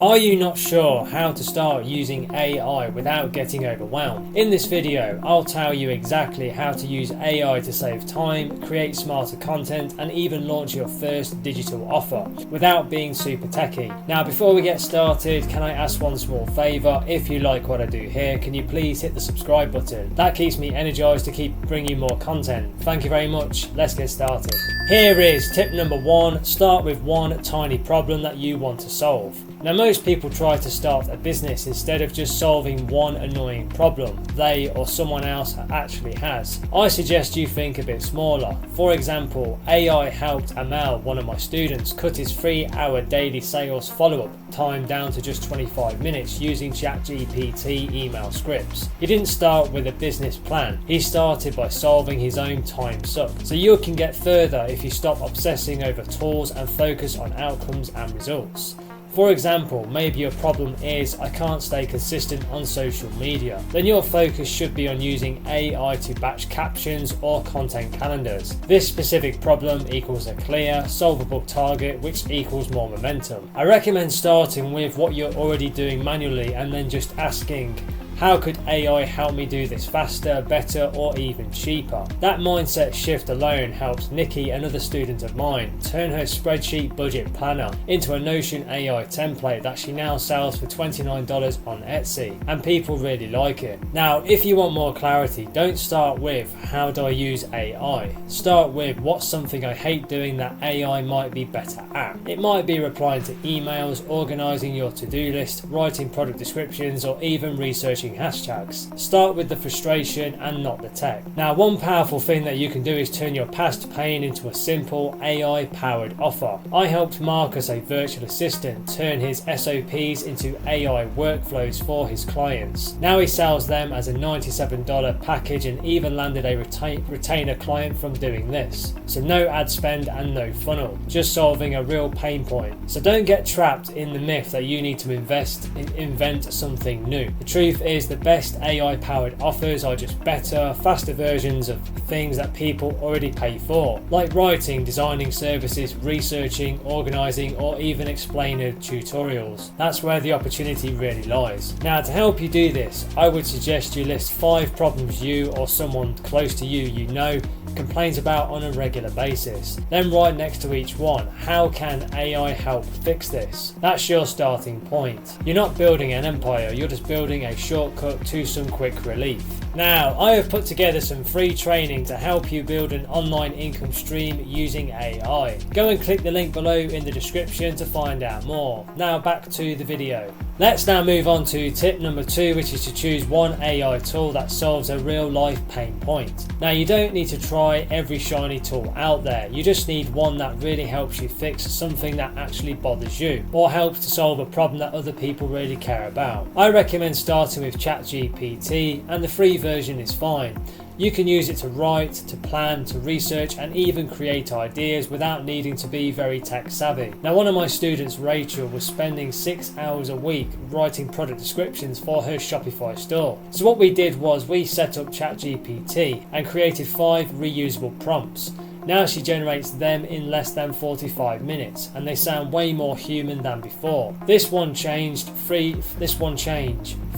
Are you not sure how to start using AI without getting overwhelmed? In this video, I'll tell you exactly how to use AI to save time, create smarter content, and even launch your first digital offer without being super techy. Now, before we get started, can I ask one small favor? If you like what I do here, can you please hit the subscribe button? That keeps me energized to keep bringing more content. Thank you very much. Let's get started. Here is tip number 1. Start with one tiny problem that you want to solve. Now, most people try to start a business instead of just solving one annoying problem they or someone else actually has. I suggest you think a bit smaller. For example, AI helped Amal, one of my students, cut his 3-hour daily sales follow-up time down to just 25 minutes using ChatGPT email scripts. He didn't start with a business plan. He started by solving his own time suck. So you can get further if you stop obsessing over tools and focus on outcomes and results. For example, maybe your problem is I can't stay consistent on social media. Then your focus should be on using AI to batch captions or content calendars. This specific problem equals a clear, solvable target, which equals more momentum. I recommend starting with what you're already doing manually and then just asking, how could AI help me do this faster, better, or even cheaper? That mindset shift alone helps Nikki, another student of mine, turn her spreadsheet budget planner into a Notion AI template that she now sells for $29 on Etsy, and people really like it. Now, if you want more clarity, don't start with how do I use AI? Start with what's something I hate doing that AI might be better at. It might be replying to emails, organizing your to-do list, writing product descriptions, or even researching hashtags. Start with the frustration and not the tech. Now, one powerful thing that you can do is turn your past pain into a simple AI powered offer. I helped Marcus, a virtual assistant, turn his SOPs into AI workflows for his clients. Now he sells them as a $97 package and even landed a retainer client from doing this. So no ad spend and no funnel, just solving a real pain point. So don't get trapped in the myth that you need to invent something new. The truth is the best AI powered offers are just better, faster versions of things that people already pay for, like writing, designing services, researching, organizing, or even explainer tutorials. That's where the opportunity really lies. Now, to help you do this, I would suggest you list 5 problems you or someone close to you know complains about on a regular basis. Then write next to each one, how can AI help fix this? That's your starting point. You're not building an empire, you're just building a shortcut to some quick relief. Now, I have put together some free training to help you build an online income stream using AI. Go and click the link below in the description to find out more. Now back to the video. Let's now move on to tip number 2, which is to choose one AI tool that solves a real life pain point. Now, you don't need to try every shiny tool out there. You just need one that really helps you fix something that actually bothers you or helps to solve a problem that other people really care about. I recommend starting with ChatGPT, and the free version is fine. You can use it to write, to plan, to research, and even create ideas without needing to be very tech savvy. Now, one of my students, Rachel, was spending 6 hours a week writing product descriptions for her Shopify store. So what we did was we set up ChatGPT and created 5 reusable prompts. Now she generates them in less than 45 minutes, and they sound way more human than before. This one change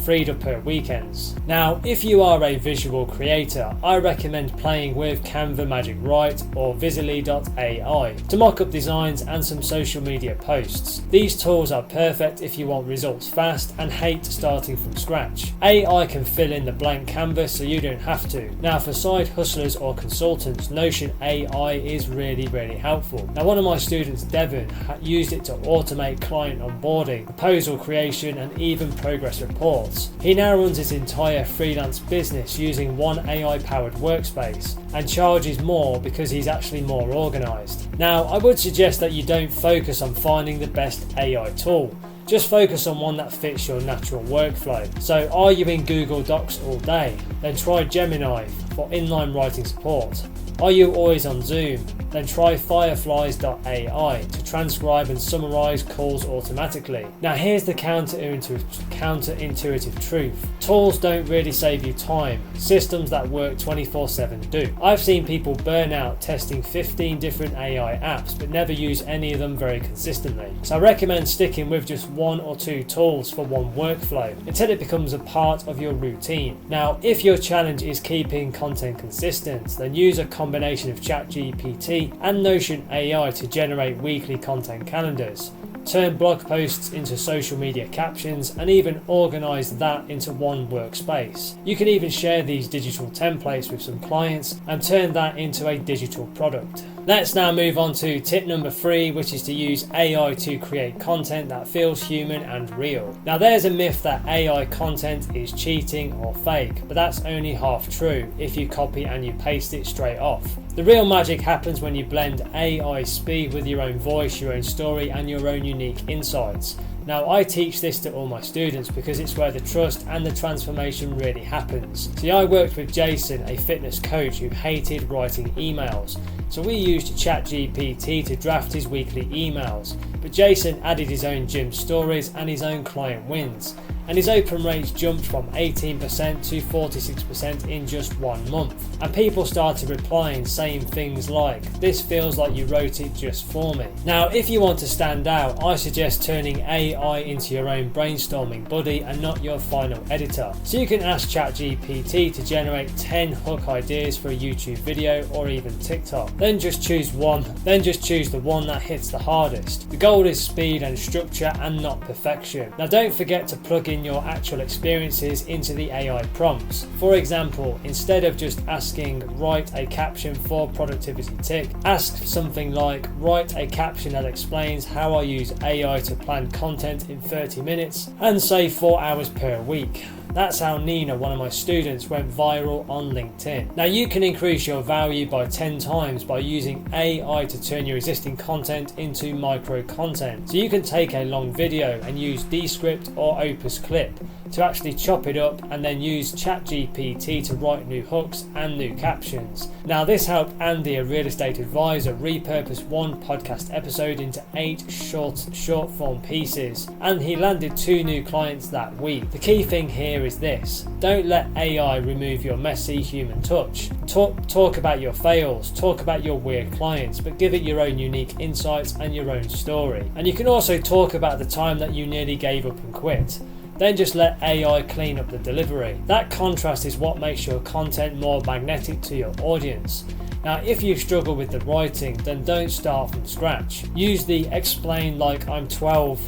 freed up her weekends. Now, if you are a visual creator, I recommend playing with Canva Magic Write or Visibly.ai to mock up designs and some social media posts. These tools are perfect if you want results fast and hate starting from scratch. AI can fill in the blank canvas so you don't have to. Now, for side hustlers or consultants, Notion AI is really helpful. Now, one of my students, Devon, used it to automate client onboarding, proposal creation, and even progress reports. He now runs his entire freelance business using one AI powered workspace and charges more because he's actually more organized. Now, I would suggest that you don't focus on finding the best AI tool. Just focus on one that fits your natural workflow. So, are you in Google Docs all day? Then try Gemini for inline writing support. Are you always on Zoom? Then try fireflies.ai to transcribe and summarize calls automatically. Now here's the counterintuitive truth. Tools don't really save you time. Systems that work 24/7 do. I've seen people burn out testing 15 different AI apps but never use any of them very consistently. So I recommend sticking with just 1 or 2 tools for one workflow until it becomes a part of your routine. Now if your challenge is keeping content consistent, then use a combination of ChatGPT and Notion AI to generate weekly content calendars. Turn blog posts into social media captions and even organize that into one workspace. You can even share these digital templates with some clients and turn that into a digital product. Let's now move on to tip number 3, which is to use AI to create content that feels human and real. Now there's a myth that AI content is cheating or fake, but that's only half true if you copy and you paste it straight off. The real magic happens when you blend AI speed with your own voice, your own story and your own unique insights. Now I teach this to all my students because it's where the trust and the transformation really happens. See, I worked with Jason, a fitness coach who hated writing emails. So we used ChatGPT to draft his weekly emails, but Jason added his own gym stories and his own client wins. And his open rates jumped from 18% to 46% in just 1 month. And people started replying saying things like, "This feels like you wrote it just for me." Now if you want to stand out, I suggest turning AI into your own brainstorming buddy and not your final editor. So you can ask ChatGPT to generate 10 hook ideas for a YouTube video or even TikTok. Then just choose the one that hits the hardest. The goal is speed and structure and not perfection. Now don't forget to plug in your actual experiences into the AI prompts. For example, instead of just asking write a caption for productivity tick, ask something like write a caption that explains how I use AI to plan content in 30 minutes and save 4 hours per week. That's how Nina, one of my students, went viral on LinkedIn. Now you can increase your value by 10 times by using AI to turn your existing content into micro content. So you can take a long video and use Descript or Opus Clip to actually chop it up and then use ChatGPT to write new hooks and new captions. Now this helped Andy, a real estate advisor, repurpose one podcast episode into 8 short form pieces, and he landed 2 new clients that week. The key thing here is this: don't let AI remove your messy human touch. Talk about your fails, talk about your weird clients, but give it your own unique insights and your own story. And you can also talk about the time that you nearly gave up and quit. Then just let AI clean up the delivery. That contrast is what makes your content more magnetic to your audience. Now if you struggle with the writing, then don't start from scratch. Use the explain like I'm 12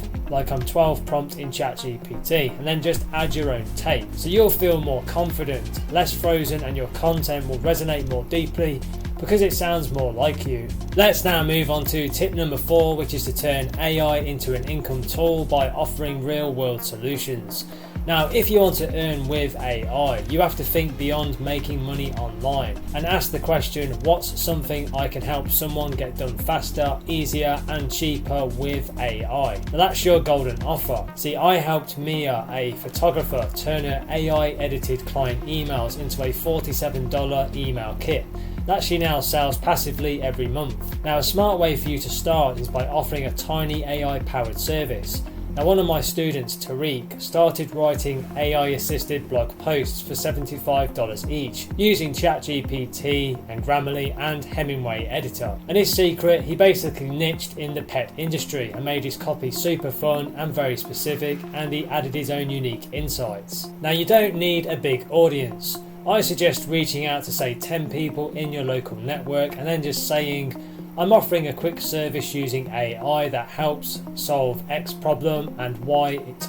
prompt in ChatGPT and then just add your own take. So you'll feel more confident, less frozen, and your content will resonate more deeply because it sounds more like you. Let's now move on to tip number 4, which is to turn AI into an income tool by offering real world solutions. Now, if you want to earn with AI, you have to think beyond making money online and ask the question, what's something I can help someone get done faster, easier and cheaper with AI? Now that's your golden offer. See, I helped Mia, a photographer, turn her AI edited client emails into a $47 email kit that she now sells passively every month. Now a smart way for you to start is by offering a tiny AI powered service. Now one of my students, Tariq, started writing AI assisted blog posts for $75 each using ChatGPT and Grammarly and Hemingway editor. And his secret, he basically niched in the pet industry and made his copy super fun and very specific, and he added his own unique insights. Now you don't need a big audience. I suggest reaching out to say 10 people in your local network and then just saying, I'm offering a quick service using AI that helps solve X problem and Y it's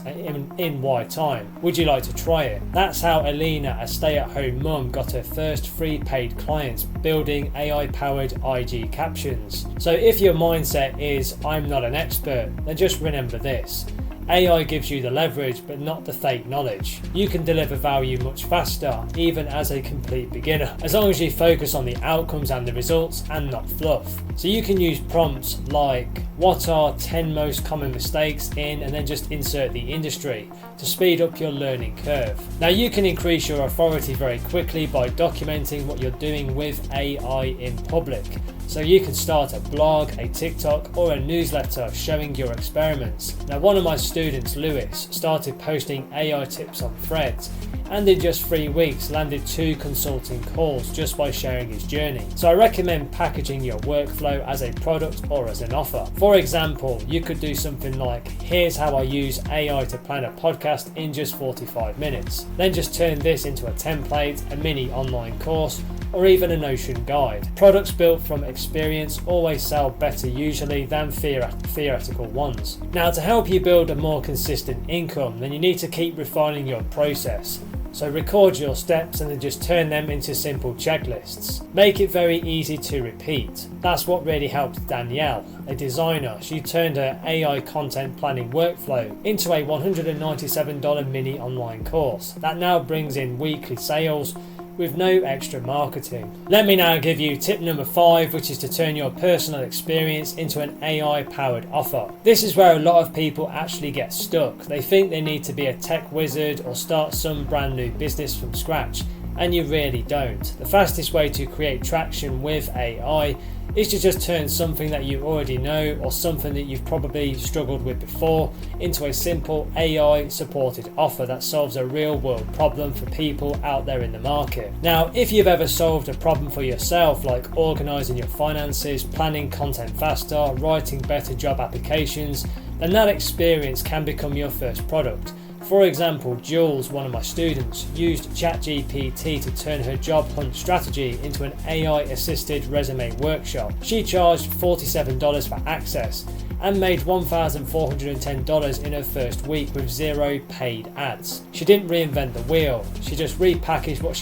in Y time. Would you like to try it? That's how Alina, a stay-at-home mum, got her first free paid clients building AI-powered IG captions. So if your mindset is I'm not an expert, then just remember this. AI gives you the leverage, but not the fake knowledge. You can deliver value much faster, even as a complete beginner, as long as you focus on the outcomes and the results and not fluff. So you can use prompts like, what are 10 most common mistakes in, and then just insert the industry to speed up your learning curve. Now you can increase your authority very quickly by documenting what you're doing with AI in public. So you can start a blog, a TikTok or a newsletter showing your experiments. Now one of my students, Lewis, started posting AI tips on Threads, and in just 3 weeks landed 2 consulting calls just by sharing his journey. So I recommend packaging your workflow as a product or as an offer. For example, you could do something like, here's how I use AI to plan a podcast in just 45 minutes. Then just turn this into a template, a mini online course, or even a Notion guide. Products built from experience always sell better usually than theoretical ones. Now to help you build a more consistent income, then you need to keep refining your process. So record your steps and then just turn them into simple checklists. Make it very easy to repeat. That's what really helped Danielle, a designer. She turned her AI content planning workflow into a $197 mini online course that now brings in weekly sales with no extra marketing. Let me now give you tip number 5, which is to turn your personal experience into an AI powered offer. This is where a lot of people actually get stuck. They think they need to be a tech wizard or start some brand new business from scratch, and you really don't. The fastest way to create traction with AI is to just turn something that you already know or something that you've probably struggled with before into a simple AI supported offer that solves a real world problem for people out there in the market. Now, if you've ever solved a problem for yourself, like organizing your finances, planning content faster, writing better job applications, then that experience can become your first product. For example, Jules, one of my students, used ChatGPT to turn her job hunt strategy into an AI-assisted resume workshop. She charged $47 for access and made $1,410 in her first week with 0 paid ads. She didn't reinvent the wheel, she just repackaged what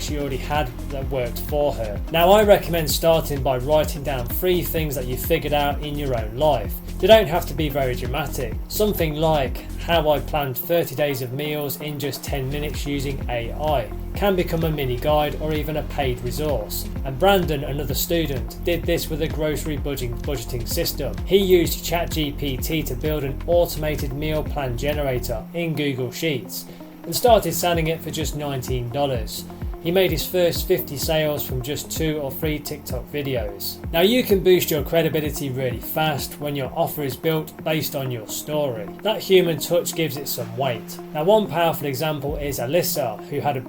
she already had that worked for her. Now I recommend starting by writing down 3 things that you figured out in your own life. They don't have to be very dramatic. Something like how I planned 30 days of meals in just 10 minutes using AI can become a mini guide or even a paid resource. And Brandon, another student, did this with a grocery budgeting system. He used ChatGPT to build an automated meal plan generator in Google Sheets and started selling it for just $19. He made his first 50 sales from just 2 or 3 TikTok videos. Now you can boost your credibility really fast when your offer is built based on your story. That human touch gives it some weight. Now one powerful example is Alyssa, who had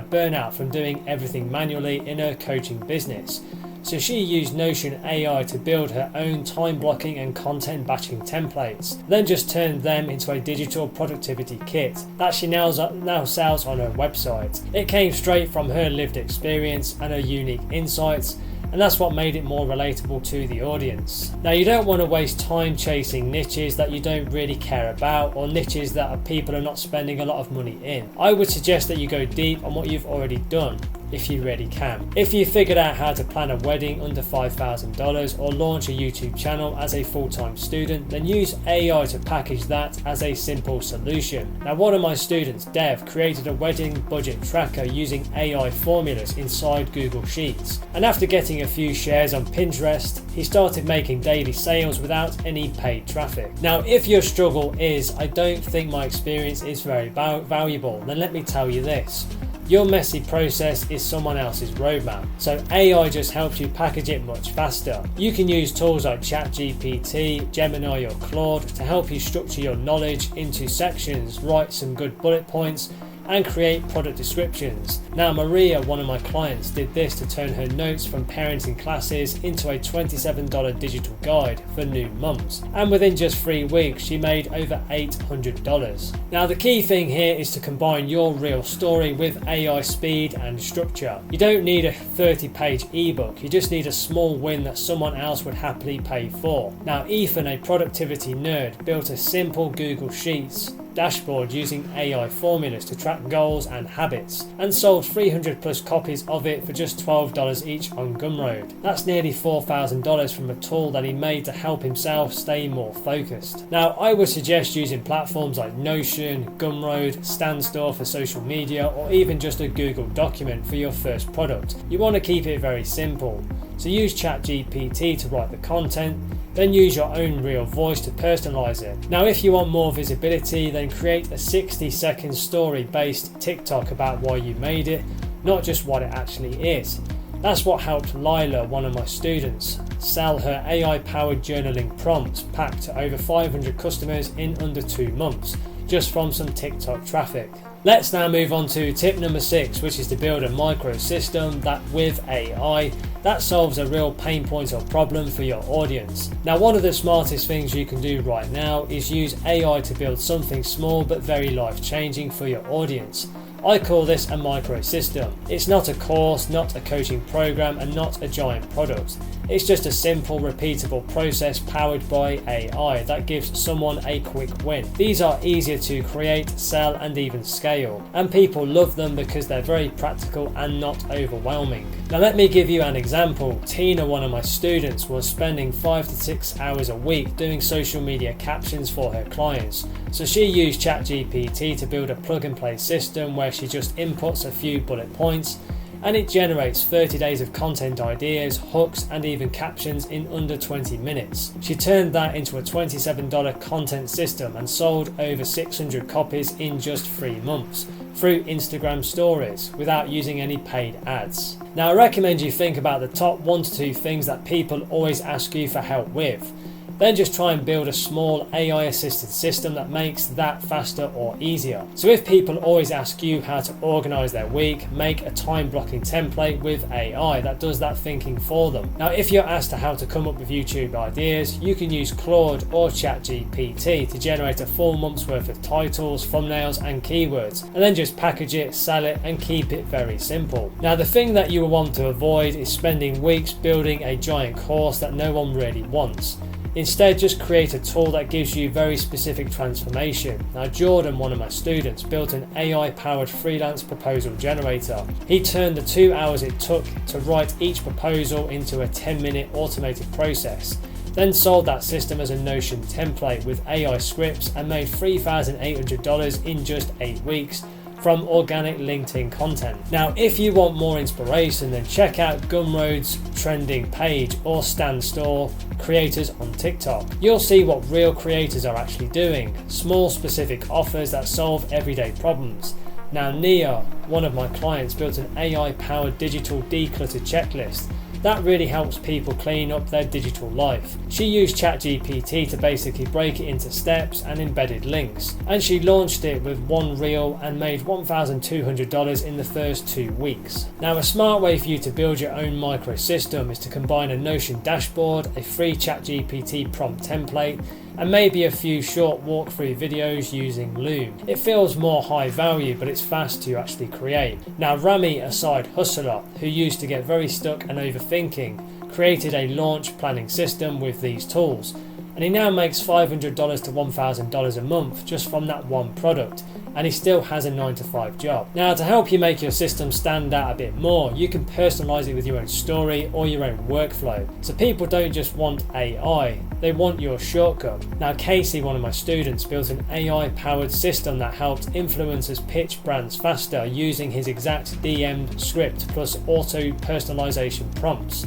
burnout from doing everything manually in her coaching business. So she used Notion AI to build her own time blocking and content batching templates, then just turned them into a digital productivity kit that she now sells on her website. It came straight from her lived experience and her unique insights, and that's what made it more relatable to the audience. Now you don't want to waste time chasing niches that you don't really care about or niches that people are not spending a lot of money in. I would suggest that you go deep on what you've already done, if you really can. If you figured out how to plan a wedding under $5,000 or launch a YouTube channel as a full-time student, then use AI to package that as a simple solution. Now one of my students, Dev, created a wedding budget tracker using AI formulas inside Google Sheets, and after getting a few shares on Pinterest, he started making daily sales without any paid traffic. Now if your struggle is, I don't think my experience is very valuable, then let me tell you this. Your messy process is someone else's roadmap, so AI just helps you package it much faster. You can use tools like ChatGPT, Gemini or Claude to help you structure your knowledge into sections, write some good bullet points, and create product descriptions. Now Maria, one of my clients, did this to turn her notes from parenting classes into a $27 digital guide for new mums, and within just 3 weeks she made over $800. Now the key thing here is to combine your real story with AI speed and structure. You don't need a 30-page ebook, you just need a small win that someone else would happily pay for. Now Ethan, a productivity nerd, built a simple Google Sheets dashboard using AI formulas to track goals and habits, and sold 300 plus copies of it for just $12 each on Gumroad. That's nearly $4,000 from a tool that he made to help himself stay more focused. Now, I would suggest using platforms like Notion, Gumroad, Standstore for social media, or even just a Google document for your first product. You want to keep it very simple. So use ChatGPT to write the content, then use your own real voice to personalize it. Now, if you want more visibility, then create a 60-second story-based TikTok about why you made it, not just what it actually is. That's what helped Lila, one of my students, sell her AI-powered journaling prompt pack to over 500 customers in under 2 months, just from some TikTok traffic. Let's now move on to tip number 6, which is to build a microsystem that with AI that solves a real pain point or problem for your audience. Now, one of the smartest things you can do right now is use AI to build something small but very life-changing for your audience. I call this a microsystem. It's not a course, not a coaching program, and not a giant product. It's just a simple, repeatable process powered by AI that gives someone a quick win. These are easier to create, sell, and even scale, and people love them because they're very practical and not overwhelming. Now, let me give you an example. Tina, one of my students, was spending 5 to 6 hours a week doing social media captions for her clients. So she used ChatGPT to build a plug-and-play system where she just inputs a few bullet points, and it generates 30 days of content ideas, hooks, and even captions in under 20 minutes. She turned that into a $27 content system and sold over 600 copies in just 3 months through Instagram stories without using any paid ads. Now, I recommend you think about the top 1 to 2 things that people always ask you for help with. Then just try and build a small AI assisted system that makes that faster or easier. So if people always ask you how to organize their week, make a time blocking template with AI that does that thinking for them. Now, if you're asked how to come up with YouTube ideas, you can use Claude or ChatGPT to generate a full month's worth of titles, thumbnails, and keywords, and then just package it, sell it, and keep it very simple. Now, the thing that you will want to avoid is spending weeks building a giant course that no one really wants. Instead, just create a tool that gives you very specific transformation. Now, Jordan, one of my students, built an AI-powered freelance proposal generator. He turned the 2 hours it took to write each proposal into a 10-minute automated process, then sold that system as a Notion template with AI scripts and made $3,800 in just 8 weeks from organic LinkedIn content. Now, if you want more inspiration, then check out Gumroad's trending page or Standstore creators on TikTok. You'll see what real creators are actually doing, small specific offers that solve everyday problems. Now, Nia, one of my clients, built an AI-powered digital declutter checklist that really helps people clean up their digital life. She used ChatGPT to basically break it into steps and embedded links, and she launched it with 1 reel and made $1,200 in the first 2 weeks. Now, a smart way for you to build your own microsystem is to combine a Notion dashboard, a free ChatGPT prompt template, and maybe a few short walkthrough videos using Loom. It feels more high value, but it's fast to actually create. Now, Rami, a side hustler who used to get very stuck and overthinking, created a launch planning system with these tools, and he now makes $500 to $1,000 a month just from that one product, and he still has a 9-to-5 job. Now, to help you make your system stand out a bit more, you can personalize it with your own story or your own workflow. So people don't just want AI, they want your shortcut. Now, Casey, one of my students, built an AI-powered system that helped influencers pitch brands faster using his exact DM'd script plus auto personalization prompts.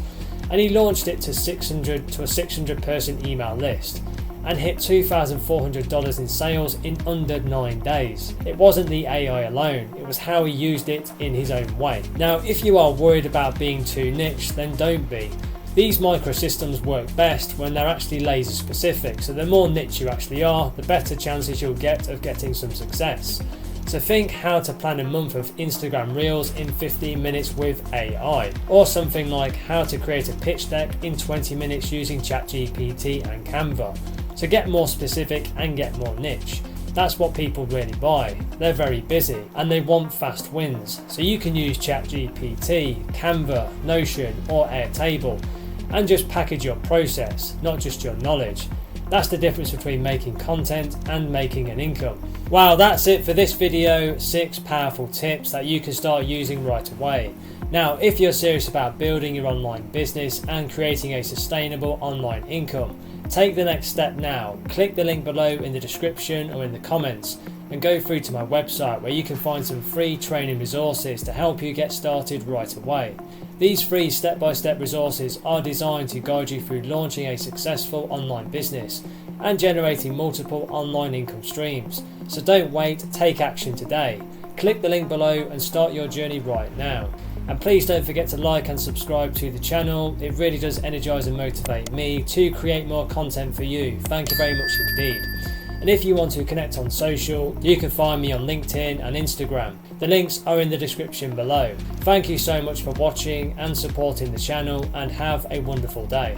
And he launched it to a 600 person email list and hit $2,400 in sales in under 9 days. It wasn't the AI alone, it was how he used it in his own way. Now, if you are worried about being too niche, then don't be. These microsystems work best when they're actually laser specific, so the more niche you actually are, the better chances you'll get of getting some success. So think how to plan a month of Instagram Reels in 15 minutes with AI, or something like how to create a pitch deck in 20 minutes using ChatGPT and Canva. So get more specific and get more niche. That's what people really buy. They're very busy and they want fast wins. So you can use ChatGPT, Canva, Notion or Airtable and just package your process, not just your knowledge. That's the difference between making content and making an income. Wow, that's it for this video. 6 powerful tips that you can start using right away. Now, if you're serious about building your online business and creating a sustainable online income, take the next step now. Click the link below in the description or in the comments and go through to my website where you can find some free training resources to help you get started right away. These free step-by-step resources are designed to guide you through launching a successful online business and generating multiple online income streams. So don't wait, take action today. Click the link below and start your journey right now. And please don't forget to like and subscribe to the channel. It really does energize and motivate me to create more content for you. Thank you very much indeed. And if you want to connect on social, you can find me on LinkedIn and Instagram. The links are in the description below. Thank you so much for watching and supporting the channel, and have a wonderful day.